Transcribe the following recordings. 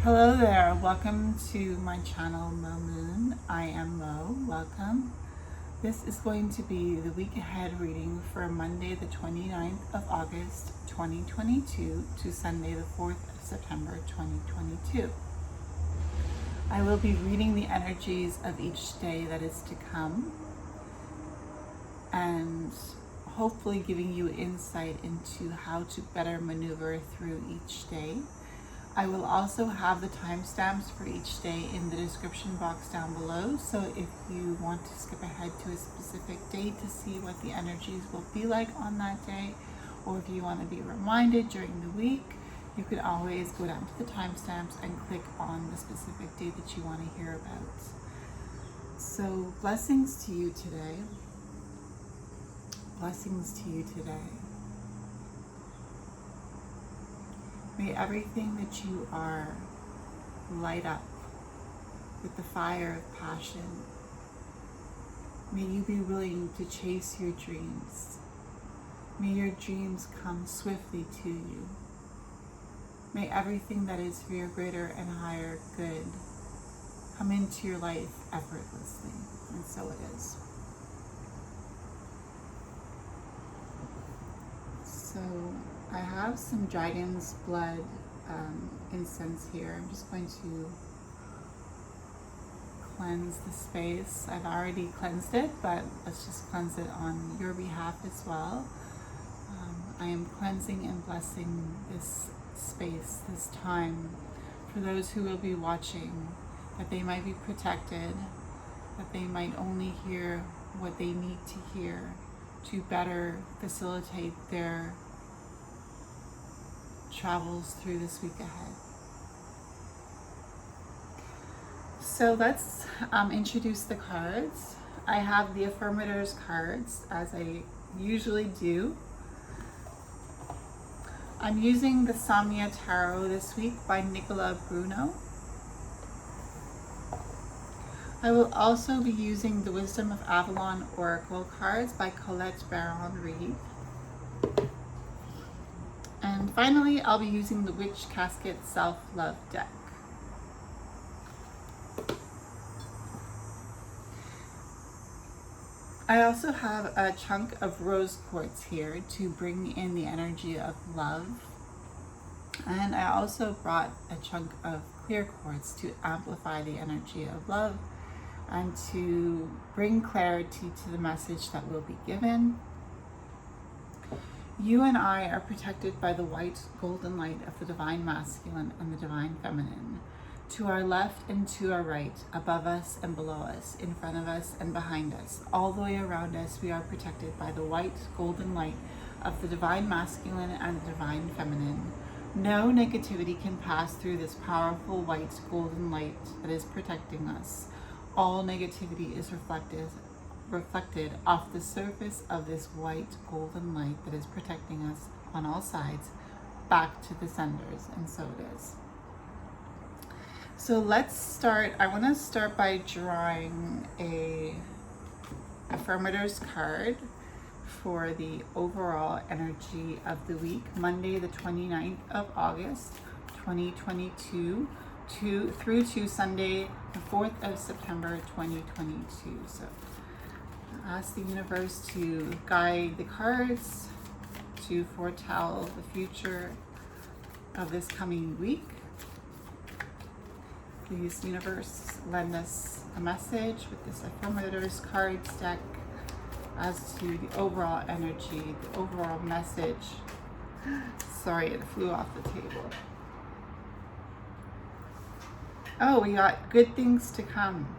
Hello there, welcome to my channel Mo Moon. I am Mo, welcome. This is going to be the week ahead reading for Monday the 29th of August 2022 to Sunday the 4th of September 2022. I will be reading the energies of each day that is to come and hopefully giving you insight into how to better maneuver through each day. I will also have the timestamps for each day in the description box down below, so if you want to skip ahead to a specific date to see what the energies will be like on that day, or if you want to be reminded during the week, you could always go down to the timestamps and click on the specific date that you want to hear about. So blessings to you today. Blessings to you today. May everything that you are light up with the fire of passion. May you be willing to chase your dreams. May your dreams come swiftly to you. May everything that is for your greater and higher good come into your life effortlessly. And so it is. So I have some dragon's blood incense here. I'm just going to cleanse the space. I've already cleansed it, but let's just cleanse it on your behalf as well. I am cleansing and blessing this space, this time, for those who will be watching, that they might be protected, that they might only hear what they need to hear to better facilitate their travels through this week ahead. So let's introduce the cards. I have the affirmators cards, as I usually do. I'm using the Samya Tarot this week by Nicola Bruno. I will also be using the Wisdom of Avalon Oracle cards by Colette Baron-Reid. And finally, I'll be using the Witch Casket Self-Love deck. I also have a chunk of rose quartz here to bring in the energy of love. And I also brought a chunk of clear quartz to amplify the energy of love and to bring clarity to the message that will be given. You and I are protected by the white golden light of the divine masculine and the divine feminine. To our left and to our right, above us and below us, in front of us and behind us, all the way around us, we are protected by the white golden light of the divine masculine and the divine feminine. No negativity can pass through this powerful white golden light that is protecting us. All negativity is reflected off the surface of this white golden light that is protecting us on all sides back to the senders, and so it is. So let's start. I want to start by drawing a affirmators card for the overall energy of the week, Monday the 29th of August 2022 through to Sunday the 4th of September 2022. So ask the universe to guide the cards to foretell the future of this coming week. Please, universe, lend us a message with this affirmators cards deck as to the overall energy, the overall message. Sorry, it flew off the table. Oh, we got good things to come.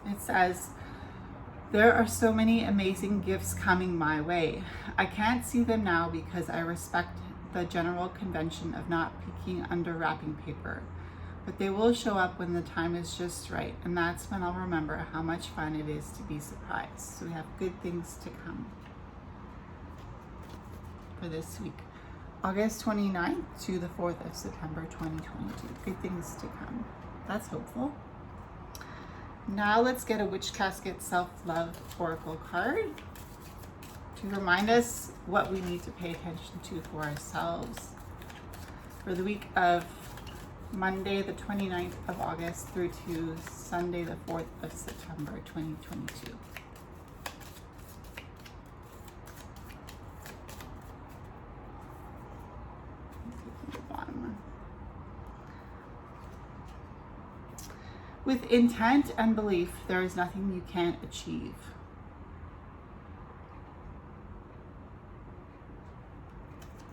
It says, there are so many amazing gifts coming my way. I can't see them now because I respect the general convention of not peeking under wrapping paper. But they will show up when the time is just right, and that's when I'll remember how much fun it is to be surprised. So we have good things to come for this week. August 29th to the 4th of September 2022. Good things to come. That's hopeful. Now let's get a Witch Casket Self-Love Oracle card to remind us what we need to pay attention to for ourselves for the week of Monday the 29th of August through to Sunday the 4th of September 2022. With intent and belief, there is nothing you can't achieve.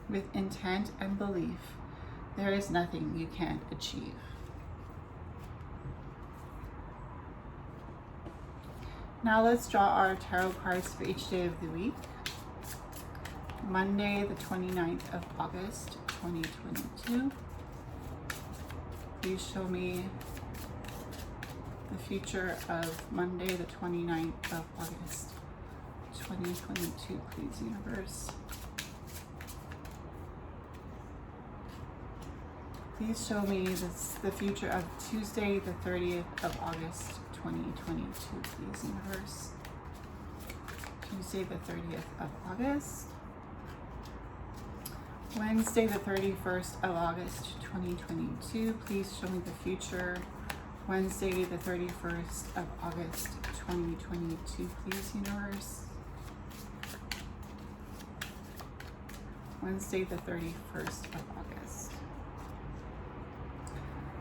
With intent and belief, there is nothing you can't achieve. Now let's draw our tarot cards for each day of the week. Monday, the 29th of August, 2022. Please show me the future of Monday, the 29th of August, 2022, please, universe. Please show me the future of Tuesday, the 30th of August, 2022, please, universe. Tuesday, the 30th of August. Wednesday, the 31st of August, 2022. Please show me the future. Wednesday, the 31st of August, 2022, please, universe. Wednesday, the 31st of August.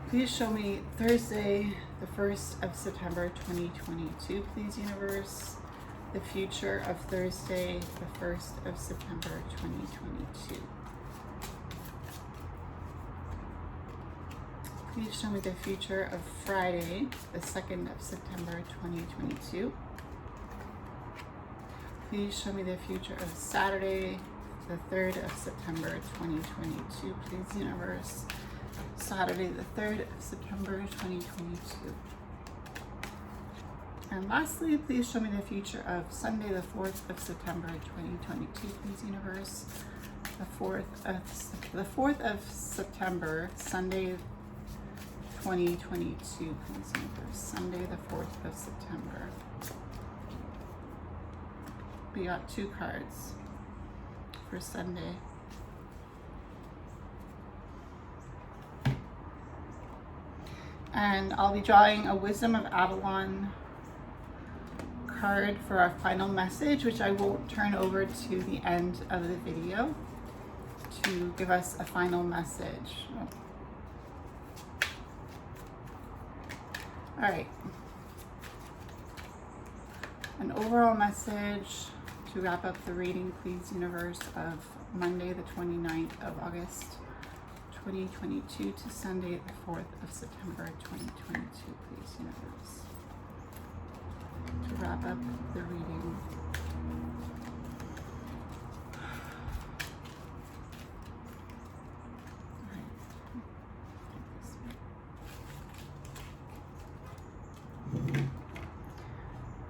Please show me Thursday, the 1st of September, 2022, please, universe. The future of Thursday, the 1st of September, 2022. Please show me the future of Friday, the 2nd of September, 2022. Please show me the future of Saturday, the 3rd of September, 2022. Please, universe. Saturday, the 3rd of September, 2022. And lastly, please show me the future of Sunday, the 4th of September, 2022. Please, universe. The 4th of September, Sunday, 2022, please, universe. Sunday, the 4th of September. We got 2 cards for Sunday. And I'll be drawing a Wisdom of Avalon card for our final message, which I will turn over to the end of the video to give us a final message. All right. An overall message to wrap up the reading, please, universe, of Monday, the 29th of August, 2022 to Sunday, the 4th of September, 2022, please, universe. To wrap up the reading.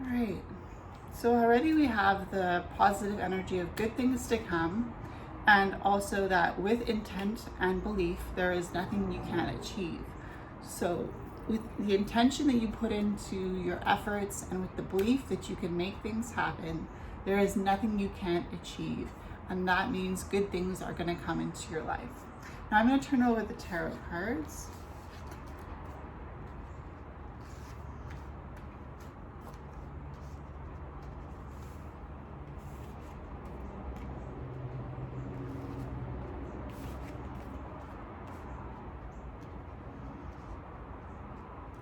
Alright, so already we have the positive energy of good things to come, and also that with intent and belief, there is nothing you can't achieve. So with the intention that you put into your efforts and with the belief that you can make things happen, there is nothing you can't achieve. And that means good things are going to come into your life. Now I'm going to turn over the tarot cards.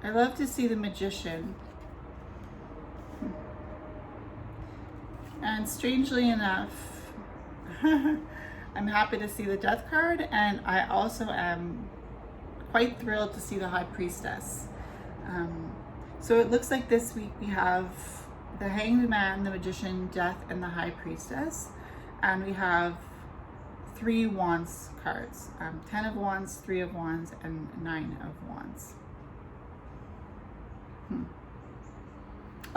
I love to see the Magician. And strangely enough, I'm happy to see the Death card, and I also am quite thrilled to see the High Priestess. So it looks like this week we have the Hanged Man, the Magician, Death, and the High Priestess. And we have 3 Wands cards. 10 of Wands, 3 of Wands, and 9 of Wands.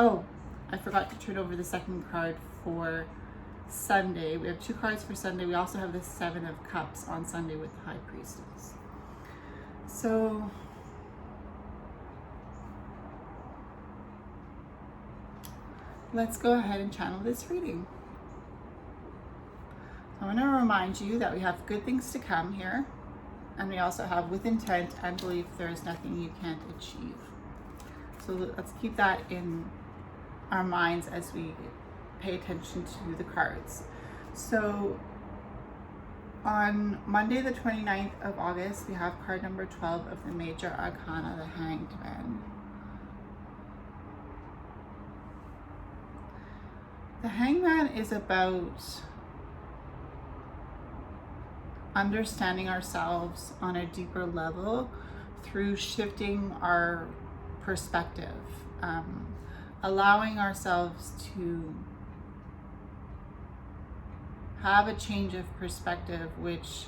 Oh, I forgot to turn over the second card for Sunday. We have 2 cards for Sunday. We also have the 7 of Cups on Sunday with the High Priestess. So let's go ahead and channel this reading. I want to remind you that we have good things to come here. And we also have with intent and belief, there is nothing you can't achieve. So let's keep that in our minds as we pay attention to the cards. So on Monday, the 29th of August, we have card number 12 of the Major Arcana, the Hanged Man. The Hanged Man is about understanding ourselves on a deeper level through shifting our perspective, allowing ourselves to have a change of perspective which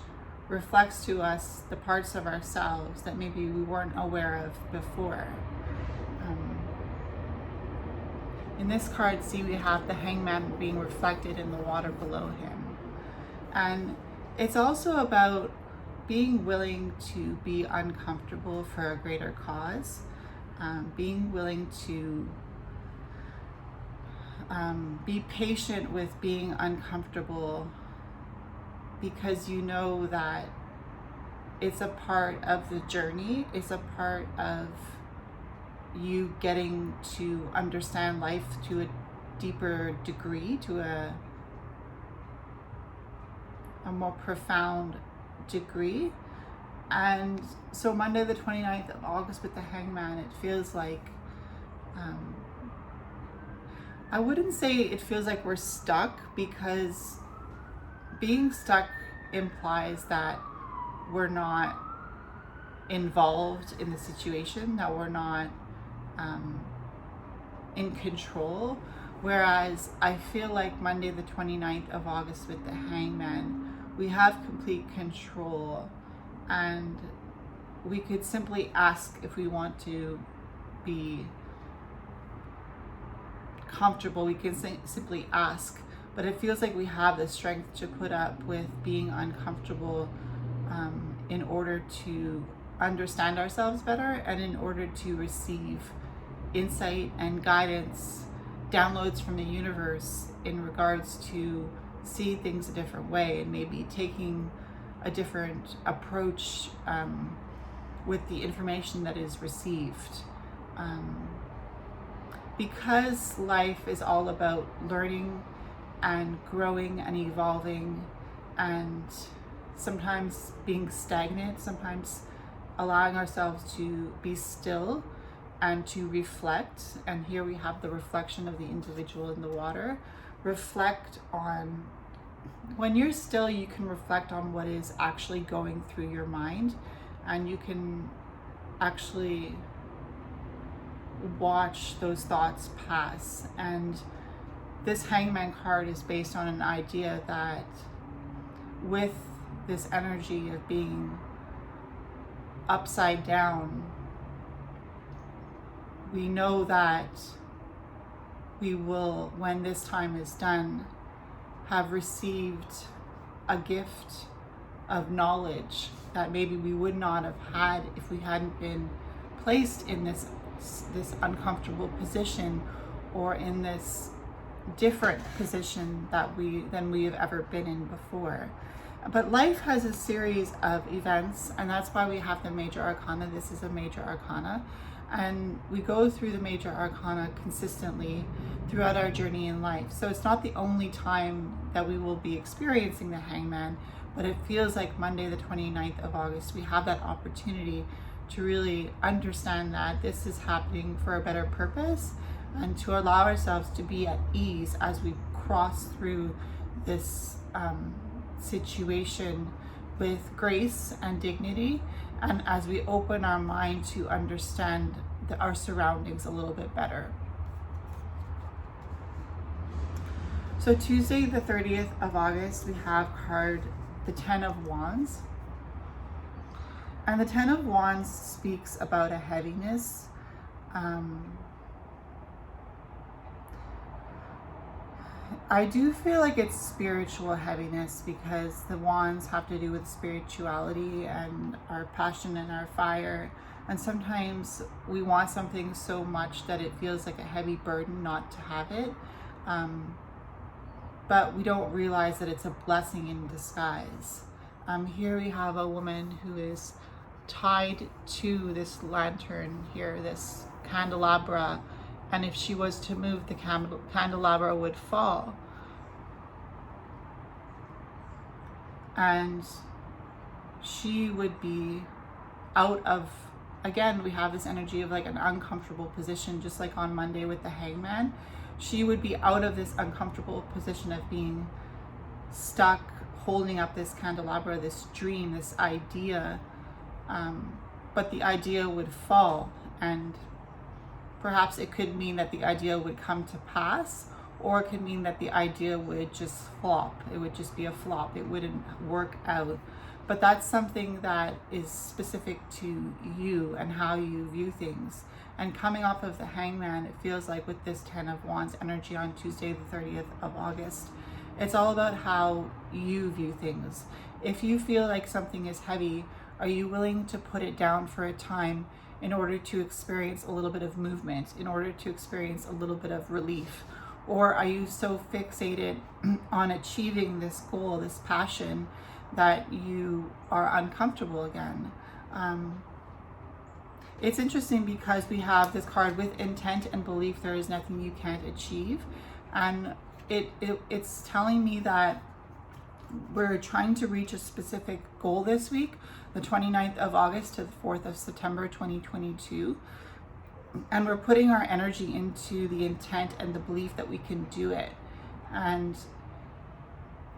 reflects to us the parts of ourselves that maybe we weren't aware of before. In this card, see, we have the Hangman being reflected in the water below him. And it's also about being willing to be uncomfortable for a greater cause, being willing to be patient with being uncomfortable, because you know that it's a part of the journey, it's a part of you getting to understand life to a deeper degree, to a more profound degree. And so Monday the 29th of August with the Hangman, it feels like I wouldn't say it feels like we're stuck, because being stuck implies that we're not involved in the situation, that we're not in control. Whereas I feel like Monday the 29th of August with the Hangman, we have complete control, and we could simply ask if we want to be comfortable. We can simply ask, but it feels like we have the strength to put up with being uncomfortable in order to understand ourselves better, and in order to receive insight and guidance, downloads from the universe in regards to see things a different way, and maybe taking a different approach with the information that is received. Because life is all about learning and growing and evolving, and sometimes being stagnant, sometimes allowing ourselves to be still and to reflect. And here we have the reflection of the individual in the water. Reflect on, when you're still, you can reflect on what is actually going through your mind, and you can actually watch those thoughts pass. And this Hangman card is based on an idea that with this energy of being upside down, we know that we will, when this time is done, have received a gift of knowledge that maybe we would not have had if we hadn't been placed in this uncomfortable position, or in this different position than we have ever been in before. But life has a series of events, and that's why we have the Major Arcana. This is a Major Arcana, and we go through the Major Arcana consistently throughout our journey in life. So it's not the only time that we will be experiencing the Hangman, but it feels like Monday the 29th of August, we have that opportunity to really understand that this is happening for a better purpose, and to allow ourselves to be at ease as we cross through this situation with grace and dignity, and as we open our mind to understand our surroundings a little bit better. So Tuesday the 30th of August, we have card the 10 of Wands. And the 10 of Wands speaks about a heaviness. I do feel like it's spiritual heaviness, because the wands have to do with spirituality and our passion and our fire. And sometimes we want something so much that it feels like a heavy burden not to have it. But we don't realize that it's a blessing in disguise. Here we have a woman who is tied to this lantern here, this candelabra, and if she was to move, the candelabra would fall. And she would be out of, again, we have this energy of like an uncomfortable position, just like on Monday with the Hangman. She would be out of this uncomfortable position of being stuck, holding up this candelabra, this dream, this idea, but the idea would fall, and perhaps it could mean that the idea would come to pass, or it could mean that the idea would just flop. It would just be a flop. It wouldn't work out. But that's something that is specific to you and how you view things. And coming off of the Hangman, it feels like with this 10 of Wands energy on Tuesday, the 30th of August, it's all about how you view things. If you feel like something is heavy, are you willing to put it down for a time in order to experience a little bit of movement, in order to experience a little bit of relief? Or are you so fixated on achieving this goal, this passion, that you are uncomfortable again? It's interesting because we have this card with intent and belief. There is nothing you can't achieve. And it's telling me that we're trying to reach a specific goal this week, the 29th of August to the 4th of September 2022. And we're putting our energy into the intent and the belief that we can do it. And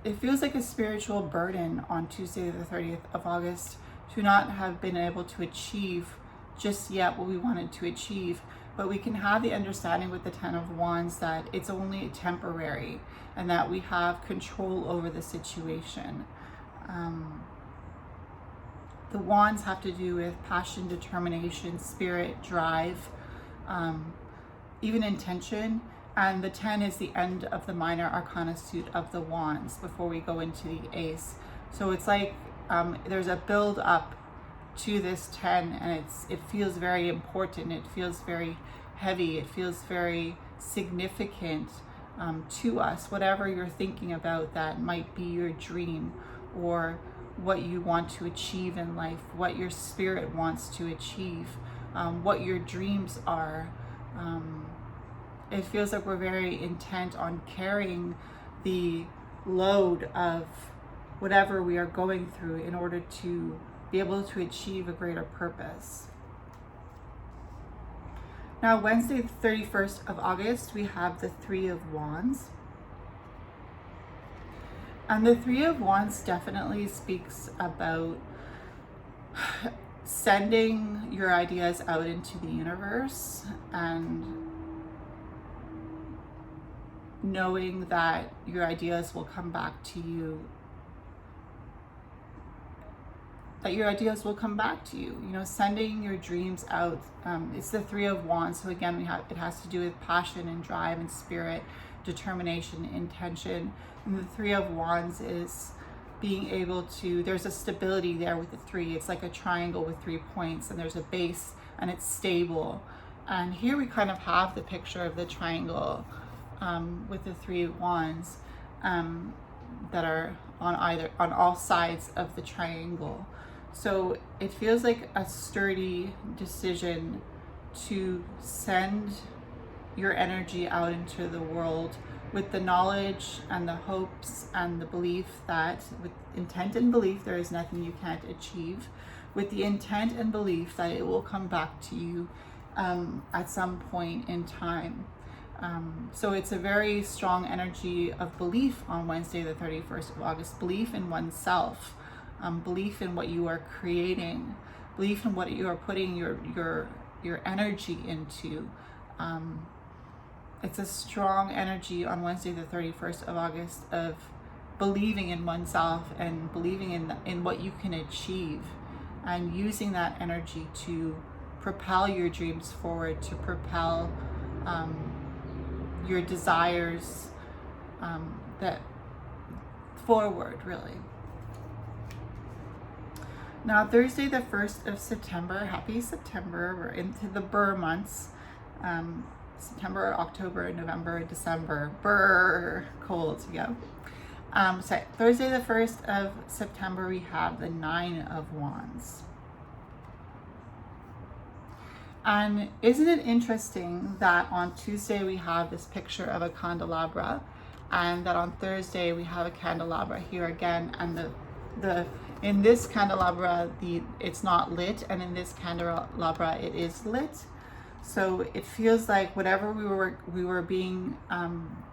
it feels like a spiritual burden on Tuesday, the 30th of August, to not have been able to achieve just yet what we wanted to achieve. But we can have the understanding with the 10 of Wands that it's only temporary and that we have control over the situation. The Wands have to do with passion, determination, spirit, drive, even intention. And the 10 is the end of the minor arcana suit of the Wands before we go into the Ace. So it's like there's a build up to this 10, and it feels very important. It feels very heavy. It feels very significant to us. Whatever you're thinking about that might be your dream, or what you want to achieve in life, what your spirit wants to achieve, what your dreams are. It feels like we're very intent on carrying the load of whatever we are going through in order to be able to achieve a greater purpose. Now, Wednesday, the 31st of August, we have the 3 of Wands. And the 3 of Wands definitely speaks about sending your ideas out into the universe and knowing that your ideas will come back to you. You know, sending your dreams out. It's the 3 of Wands. So again, it has to do with passion and drive and spirit, determination, intention. And the 3 of Wands is being able to, there's a stability there with the 3. It's like a triangle with 3 points, and there's a base and it's stable. And here we kind of have the picture of the triangle with the 3 of Wands that are on all sides of the triangle. So it feels like a sturdy decision to send your energy out into the world with the knowledge and the hopes and the belief that with intent and belief, there is nothing you can't achieve, with the intent and belief that it will come back to you at some point in time. So it's a very strong energy of belief on Wednesday, the 31st of August, belief in oneself, belief in what you are creating, belief in what you are putting your energy into. It's a strong energy on Wednesday, the 31st of August, of believing in oneself and believing in what you can achieve, and using that energy to propel your dreams forward, to propel your desires that forward, really. Now, Thursday, the 1st of September, happy September. We're into the Burr months. September, October, November, December, Burr, cold, yeah. Thursday the 1st of September, we have the 9 of Wands. And isn't it interesting that on Tuesday we have this picture of a candelabra, and that on Thursday we have a candelabra here again, and the in this candelabra it's not lit, and in this candelabra it is lit. So it feels like whatever we were being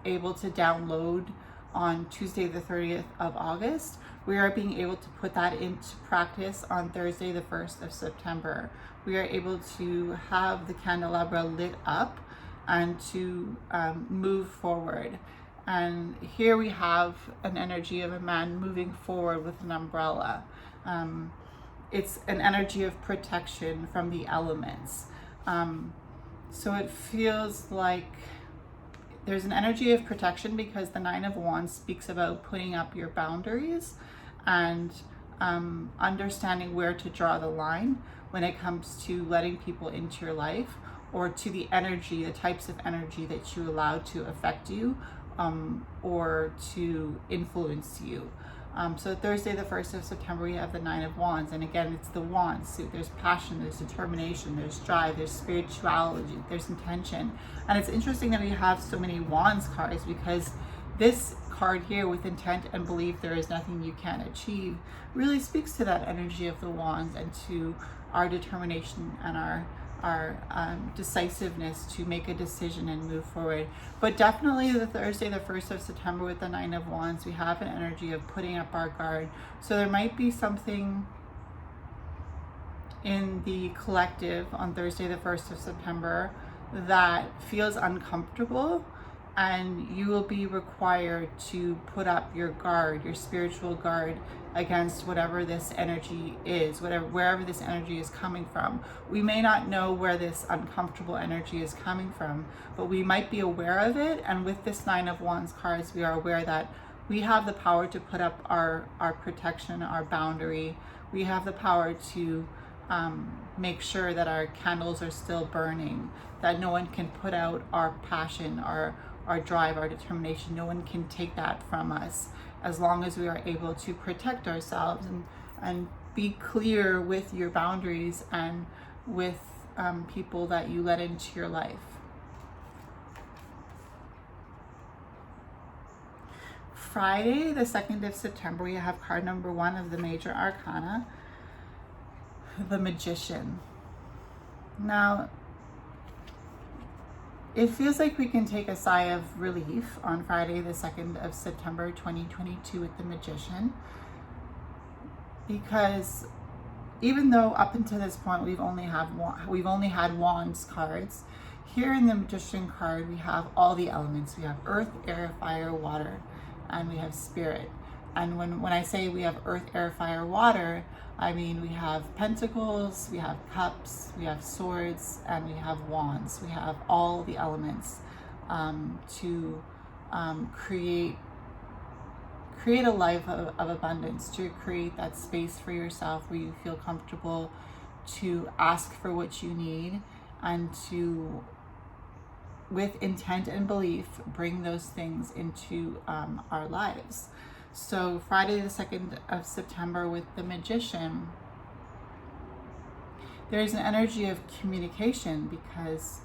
able to download on Tuesday the 30th of August, we are being able to put that into practice on Thursday the 1st of September. We are able to have the candelabra lit up and to move forward. And here we have an energy of a man moving forward with an umbrella. It's an energy of protection from the elements. So it feels like there's an energy of protection because the 9 of Wands speaks about putting up your boundaries and understanding where to draw the line when it comes to letting people into your life, or to the energy, the types of energy that you allow to affect you or to influence you. So Thursday, the 1st of September, we have the 9 of Wands. And again, it's the Wands. So there's passion, there's determination, there's drive, there's spirituality, there's intention. And it's interesting that we have so many Wands cards, because this card here with intent and belief, there is nothing you can't achieve, really speaks to that energy of the Wands and to our determination and our decisiveness to make a decision and move forward. But definitely the Thursday, the 1st of September, with the 9 of Wands, we have an energy of putting up our guard. So there might be something in the collective on Thursday, the 1st of September, that feels uncomfortable, and you will be required to put up your guard, your spiritual guard, against whatever this energy is, wherever this energy is coming from. We may not know where this uncomfortable energy is coming from, but we might be aware of it. And with this 9 of Wands cards, we are aware that we have the power to put up our protection, our boundary. We have the power to make sure that our candles are still burning, that no one can put out our passion, our drive, our determination. No one can take that from us, as long as we are able to protect ourselves and be clear with your boundaries and with people that you let into your life. Friday, the 2nd of September, we have card number 1 of the major arcana, the Magician. Now, it feels like we can take a sigh of relief on Friday, the 2nd of September, 2022, with the Magician, because even though up until this point we've only had Wands cards, here in the Magician card we have all the elements. We have earth, air, fire, water, and we have spirit. And when I say we have earth, air, fire, water, I mean we have pentacles, we have cups, we have swords, and we have wands. We have all the elements to create a life of abundance, to create that space for yourself where you feel comfortable to ask for what you need, and to, with intent and belief, bring those things into our lives. So Friday the 2nd of September with the Magician, there's an energy of communication, because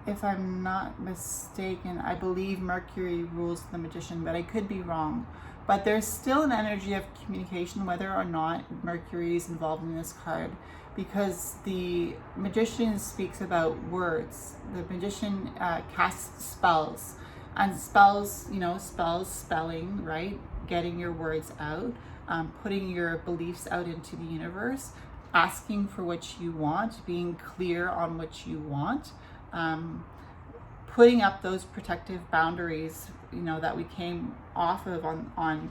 if I'm not mistaken, I believe Mercury rules the Magician, but I could be wrong. But there's still an energy of communication, whether or not Mercury is involved in this card, because the Magician speaks about words. The Magician casts spells, and spells, spelling, right? Getting your words out, putting your beliefs out into the universe, asking for what you want, being clear on what you want, putting up those protective boundaries, that we came off of on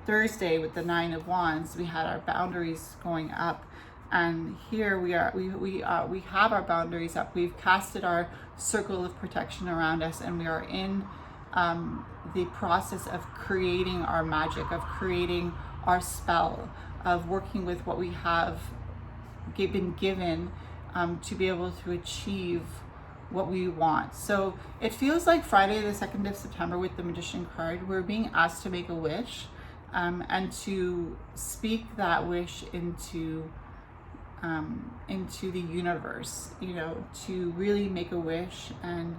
Thursday with the 9 of Wands. We had our boundaries going up, and here we have our boundaries up. We've casted our circle of protection around us, and we are in the process of creating our magic, of creating our spell, of working with what we have been given to be able to achieve what we want. So it feels like Friday the 2nd of September with the Magician card, we're being asked to make a wish, and to speak that wish into the universe, to really make a wish. And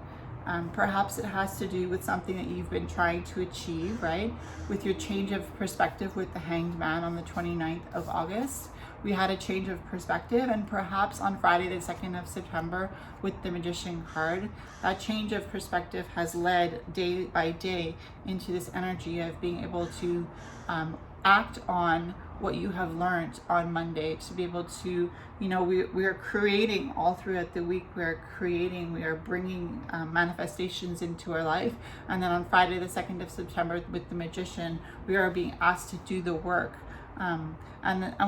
perhaps it has to do with something that you've been trying to achieve, right? With your change of perspective with the Hanged Man on the 29th of August, we had a change of perspective, and perhaps on Friday the 2nd of September with the Magician card, that change of perspective has led day by day into this energy of being able to act on what you have learned on Monday, to be able to, we are creating all throughout the week. We are bringing manifestations into our life. And then on Friday, the 2nd of September with the Magician, we are being asked to do the work. And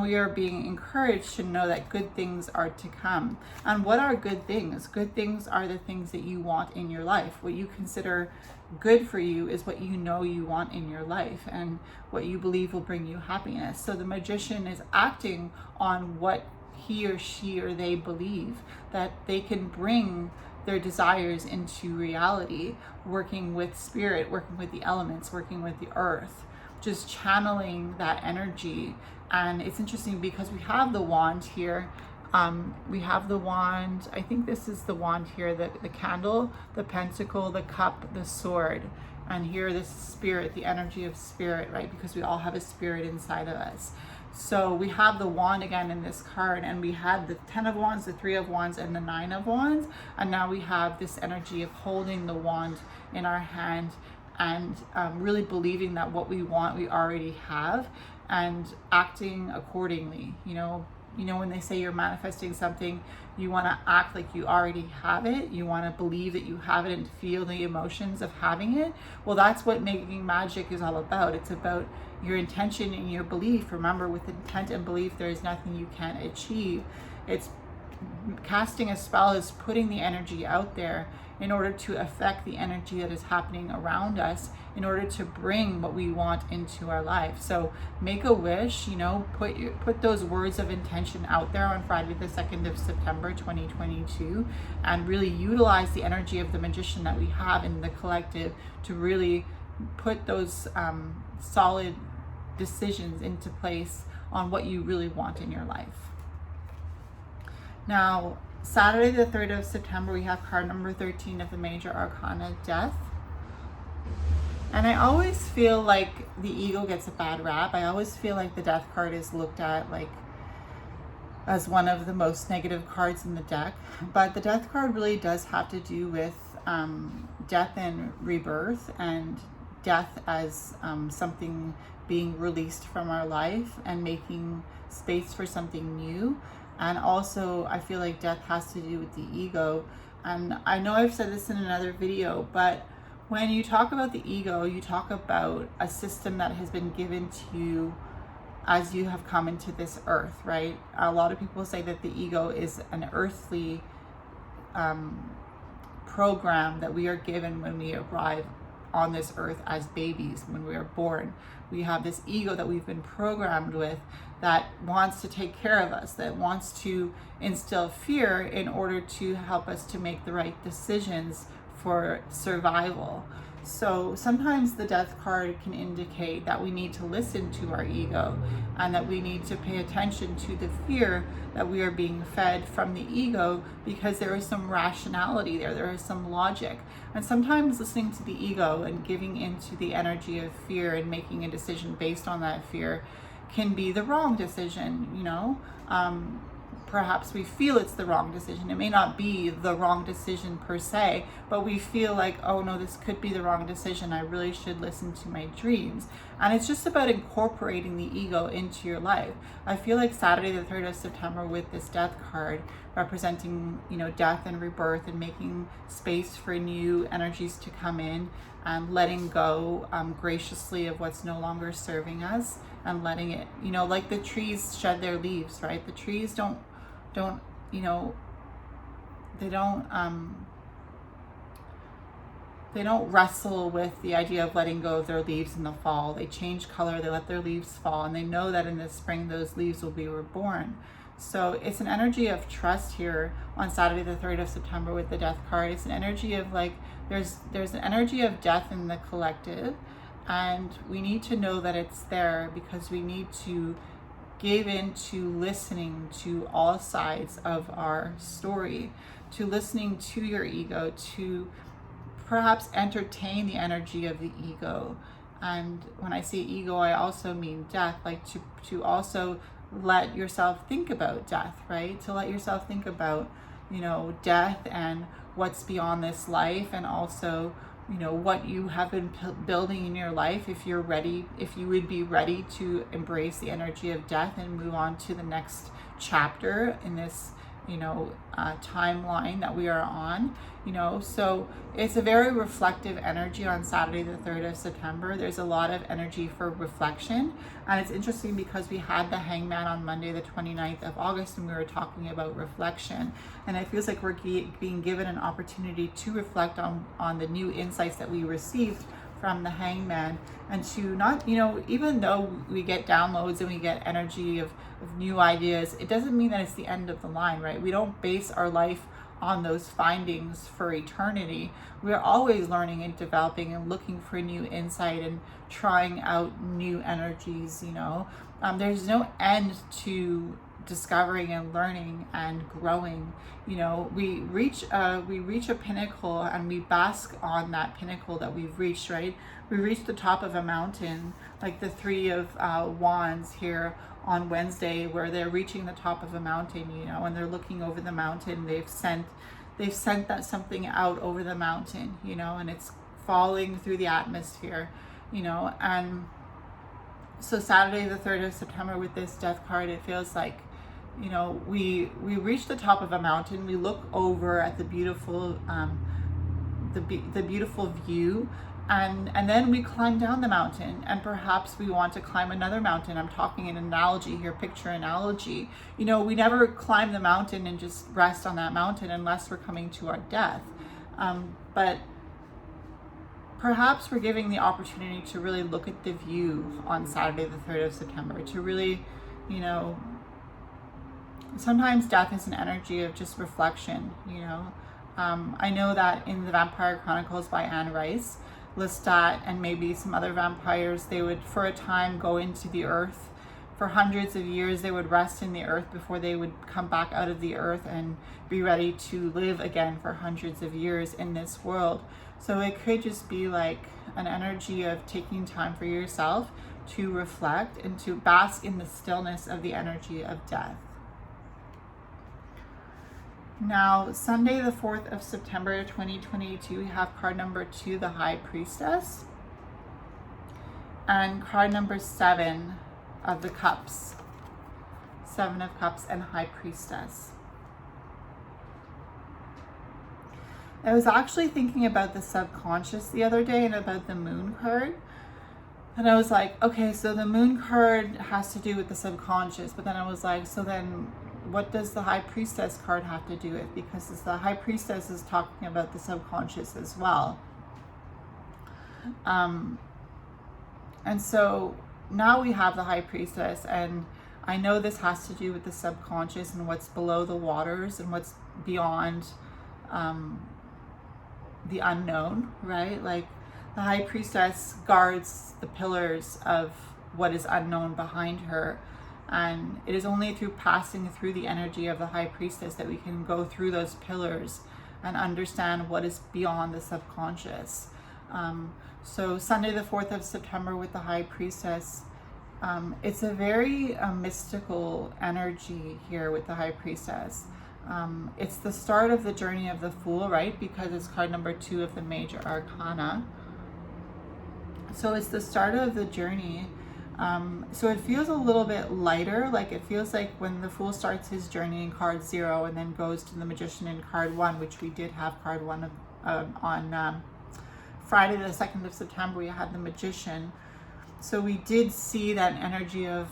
we are being encouraged to know that good things are to come. And what are good things? Good things are the things that you want in your life. What you consider good for you is what you know you want in your life, and what you believe will bring you happiness. So the Magician is acting on what he or she or they believe, that they can bring their desires into reality, working with spirit, working with the elements, working with the earth, just channeling that energy. And it's interesting because we have the wand here. We have the wand, I think this is the wand here, the candle, the pentacle, the cup, the sword, and here this spirit, the energy of spirit, right? Because we all have a spirit inside of us. So we have the wand again in this card, and we had the 10 of wands, the 3 of wands, and the 9 of wands. And now we have this energy of holding the wand in our hand, and really believing that what we want, we already have, and acting accordingly. When they say you're manifesting something, you want to act like you already have it. You want to believe that you have it and feel the emotions of having it. Well, that's what making magic is all about. It's about your intention and your belief. Remember, with intent and belief, there is nothing you can't achieve. It's casting a spell is putting the energy out there in order to affect the energy that is happening around us, in order to bring what we want into our life. So make a wish, put those words of intention out there on Friday the 2nd of September 2022, and really utilize the energy of the Magician that we have in the collective to really put those solid decisions into place on what you really want in your life. Now, Saturday the 3rd of September, we have card number 13 of the Major Arcana, Death. And I always feel like the ego gets a bad rap. I always feel like the Death card is looked at as one of the most negative cards in the deck. But the Death card really does have to do with death and rebirth, and death as something being released from our life and making space for something new. And also, I feel like death has to do with the ego. And I know I've said this in another video, but when you talk about the ego, you talk about a system that has been given to you as you have come into this earth, right? A lot of people say that the ego is an earthly program that we are given when we arrive on this earth as babies. When we are born, we have this ego that we've been programmed with, that wants to take care of us, that wants to instill fear in order to help us to make the right decisions for survival. So sometimes the Death card can indicate that we need to listen to our ego, and that we need to pay attention to the fear that we are being fed from the ego, because there is some rationality there is some logic. And sometimes listening to the ego and giving into the energy of fear and making a decision based on that fear can be the wrong decision. Perhaps we feel it's the wrong decision. It may not be the wrong decision per se, but we feel like, oh no, this could be the wrong decision. I really should listen to my dreams. And it's just about incorporating the ego into your life. I feel like Saturday the 3rd of September with this Death card representing, death and rebirth, and making space for new energies to come in, and letting go graciously of what's no longer serving us, and letting it, like the trees shed their leaves, right? The trees don't wrestle with the idea of letting go of their leaves in the fall. They change color, they let their leaves fall, and they know that in the spring those leaves will be reborn. So it's an energy of trust here on Saturday the 3rd of September with the Death card. It's an energy of like, there's an energy of death in the collective, and we need to know that it's there because we need to give into listening to all sides of our story, to listening to your ego, to perhaps entertain the energy of the ego. And when I say ego, I also mean death, like to also let yourself think about death, right? To let yourself think about, death and what's beyond this life, and also, what you have been building in your life, if you're ready, if you would be ready to embrace the energy of death and move on to the next chapter in this, timeline that we are on, so it's a very reflective energy on Saturday the 3rd of September. There's a lot of energy for reflection, and it's interesting because we had the Hangman on Monday the 29th of August, and we were talking about reflection, and it feels like we're being given an opportunity to reflect on the new insights that we received from the Hangman, and to not, even though we get downloads and we get energy of new ideas, it doesn't mean that it's the end of the line, right? We don't base our life on those findings for eternity. We're always learning and developing and looking for new insight and trying out new energies, there's no end to discovering and learning and growing. We reach a pinnacle, and we bask on that pinnacle that we've reached, right? We reach the top of a mountain, like the Three of Wands here on Wednesday, where they're reaching the top of a mountain, and they're looking over the mountain. They've sent that something out over the mountain, and it's falling through the atmosphere, and so Saturday the 3rd of September with this Death card, it feels like, we reach the top of a mountain. We look over at the beautiful, the beautiful view, and then we climb down the mountain, and perhaps we want to climb another mountain. I'm talking an analogy here, picture analogy. We never climb the mountain and just rest on that mountain unless we're coming to our death. But perhaps we're giving the opportunity to really look at the view on Saturday the 3rd of September, to really, sometimes death is an energy of just reflection, I know that in the Vampire Chronicles by Anne Rice, Lestat and maybe some other vampires, they would for a time go into the earth. For hundreds of years, they would rest in the earth before they would come back out of the earth and be ready to live again for hundreds of years in this world. So it could just be like an energy of taking time for yourself to reflect and to bask in the stillness of the energy of death. Now, Sunday, the 4th of September, 2022, we have card number 2, the High Priestess, and card number 7 of the Cups, 7 of Cups and High Priestess. I was actually thinking about the subconscious the other day and about the Moon card. And I was like, okay, so the Moon card has to do with the subconscious, but then I was like, so then what does the High Priestess card have to do with? Because the High Priestess is talking about the subconscious as well. And so now we have the High Priestess, and I know this has to do with the subconscious and what's below the waters and what's beyond the unknown, right? Like the High Priestess guards the pillars of what is unknown behind her. And it is only through passing through the energy of the High Priestess that we can go through those pillars and understand what is beyond the subconscious. So Sunday, the 4th of September with the High Priestess, it's a very mystical energy here with the High Priestess. It's the start of the journey of the Fool, right? Because it's card number 2 of the Major Arcana. So it's the start of the journey. So it feels a little bit lighter, like it feels like when the Fool starts his journey in card 0 and then goes to the Magician in card 1, which we did have card 1 on Friday the 2nd of September, we had the Magician. So we did see that energy of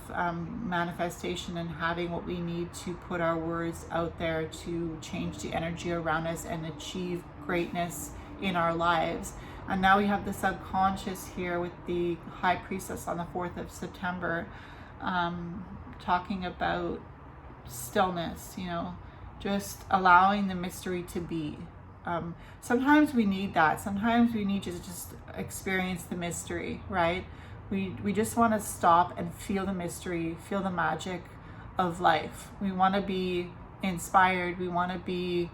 manifestation and having what we need to put our words out there to change the energy around us and achieve greatness in our lives. And now we have the subconscious here with the High Priestess on the 4th of September, talking about stillness, you know, just allowing the mystery to be. Sometimes we need that. Sometimes we need to just experience the mystery, right? We just want to stop and feel the mystery, feel the magic of life. We want to be inspired. We want to be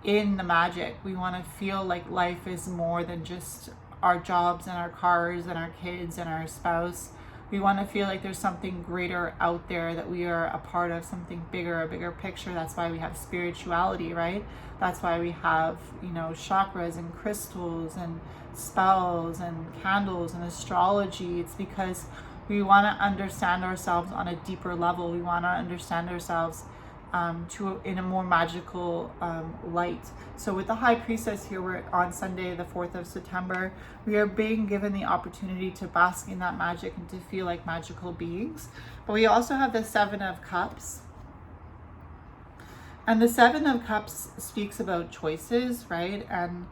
in the magic. We want to feel like life is more than just our jobs and our cars and our kids and our spouse. We want to feel like there's something greater out there, that we are a part of something bigger, a bigger picture. That's why we have spirituality, right? That's why we have, you know, chakras and crystals and spells and candles and astrology. It's because we want to understand ourselves on a deeper level. We want to understand ourselves in a more magical light. So with the High Priestess here, we're on Sunday, the 4th of September, we are being given the opportunity to bask in that magic and to feel like magical beings. But we also have the 7 of Cups. And the 7 of Cups speaks about choices, right? And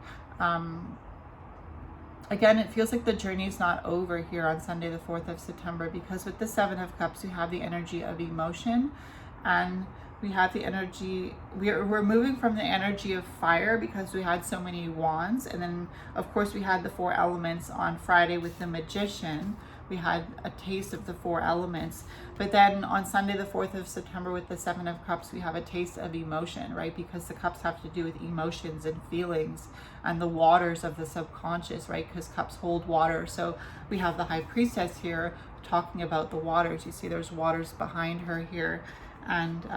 again, it feels like the journey is not over here on Sunday, the 4th of September, because with the 7 of Cups, we have the energy of emotion, and we have the energy, we're moving from the energy of fire because we had so many wands. And then of course we had the 4 elements on Friday with the Magician. We had a taste of the 4 elements. But then on Sunday, the 4th of September with the 7 of Cups, we have a taste of emotion, right? Because the cups have to do with emotions and feelings and the waters of the subconscious, right? Because cups hold water. So we have the High Priestess here talking about the waters. You see there's waters behind her here, and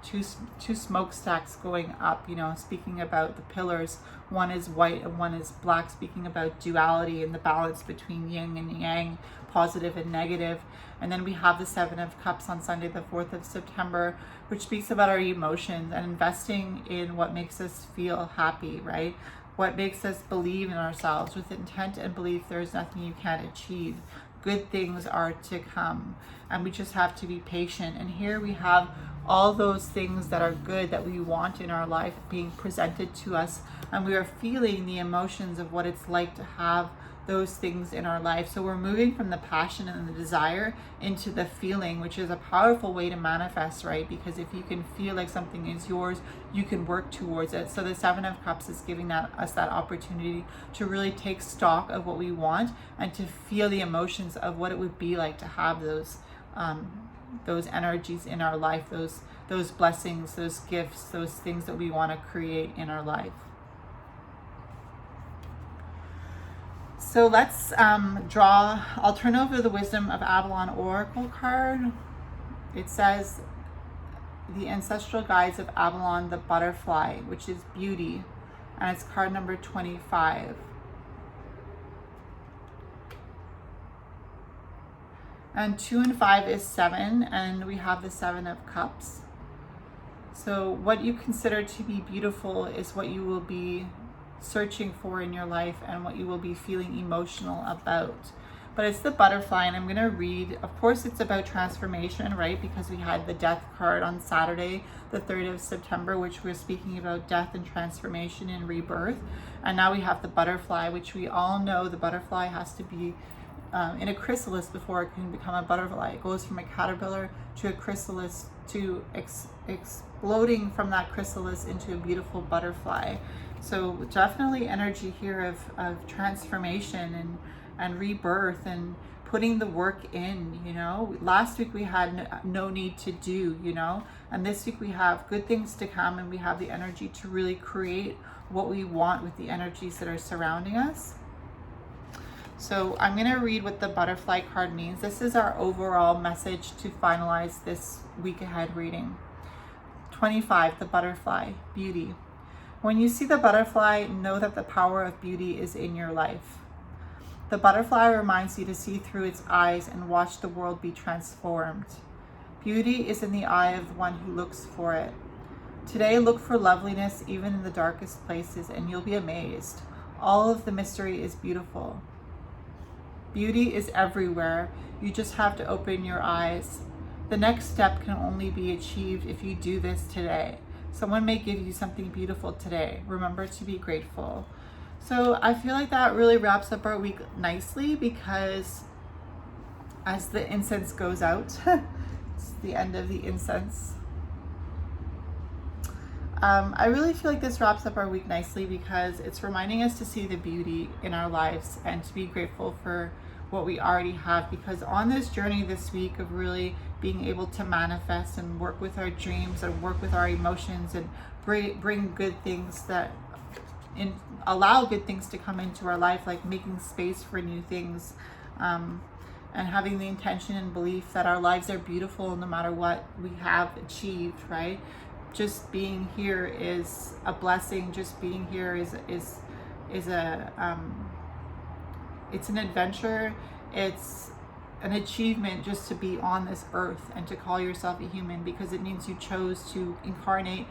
two smokestacks going up, you know, speaking about the pillars. One is white and one is black, speaking about duality and the balance between yin and yang, positive and negative. And then we have the 7 of Cups on Sunday, the 4th of September, which speaks about our emotions and investing in what makes us feel happy, right? What makes us believe in ourselves. With intent and belief, there is nothing you can't achieve. Good things are to come, and we just have to be patient. And here we have all those things that are good that we want in our life being presented to us, and we are feeling the emotions of what it's like to have those things in our life. So we're moving from the passion and the desire into the feeling, which is a powerful way to manifest, right? Because if you can feel like something is yours, you can work towards it. So the 7 of Cups is giving us that opportunity to really take stock of what we want and to feel the emotions of what it would be like to have those energies in our life, those blessings, those gifts, those things that we want to create in our life. So let's I'll turn over the Wisdom of Avalon Oracle card. It says, the ancestral guides of Avalon, the butterfly, which is beauty, and it's card number 25. And 2 and 5 is 7, and we have the 7 of Cups. So what you consider to be beautiful is what you will be searching for in your life and what you will be feeling emotional about. But it's the butterfly, and I'm going to read. Of course, it's about transformation, right? Because we had the Death card on Saturday, the 3rd of September, which we're speaking about death and transformation and rebirth. And now we have the butterfly, which we all know the butterfly has to be in a chrysalis before it can become a butterfly. It goes from a caterpillar to a chrysalis to exploding from that chrysalis into a beautiful butterfly. So definitely energy here of transformation and rebirth and putting the work in, you know. Last week we had no need to do, you know, and this week we have good things to come, and we have the energy to really create what we want with the energies that are surrounding us. So I'm going to read what the butterfly card means. This is our overall message to finalize this week ahead reading. 25, the butterfly, beauty. When you see the butterfly, know that the power of beauty is in your life. The butterfly reminds you to see through its eyes and watch the world be transformed. Beauty is in the eye of the one who looks for it. Today, look for loveliness even in the darkest places, and you'll be amazed. All of the mystery is beautiful. Beauty is everywhere. You just have to open your eyes. The next step can only be achieved if you do this today. Someone may give you something beautiful today. Remember to be grateful. So I feel like that really wraps up our week nicely, because as the incense goes out, it's the end of the incense I really feel like this wraps up our week nicely because it's reminding us to see the beauty in our lives and to be grateful for what we already have, because on this journey this week of really being able to manifest and work with our dreams and work with our emotions and bring good things that allow good things to come into our life, like making space for new things, and having the intention and belief that our lives are beautiful no matter what we have achieved, right? Just being here is a blessing. Just being here is a it's an adventure. It's an achievement just to be on this earth and to call yourself a human, because it means you chose to incarnate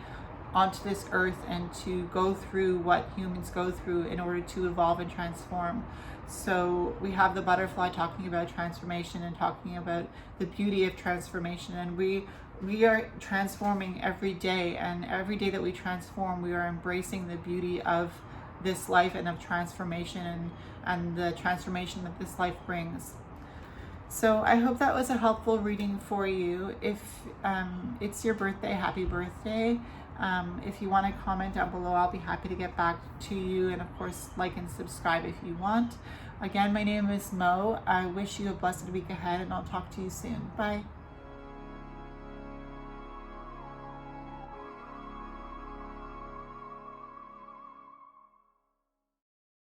onto this earth and to go through what humans go through in order to evolve and transform. So we have the butterfly talking about transformation and talking about the beauty of transformation, and we are transforming every day, and every day that we transform, we are embracing the beauty of this life and of transformation and the transformation that this life brings. So I hope that was a helpful reading for you. If it's your birthday, happy birthday. If you want to comment down below, I'll be happy to get back to you, and of course like and subscribe if you want. Again, my name is Mo. I wish you a blessed week ahead, and I'll talk to you soon. Bye.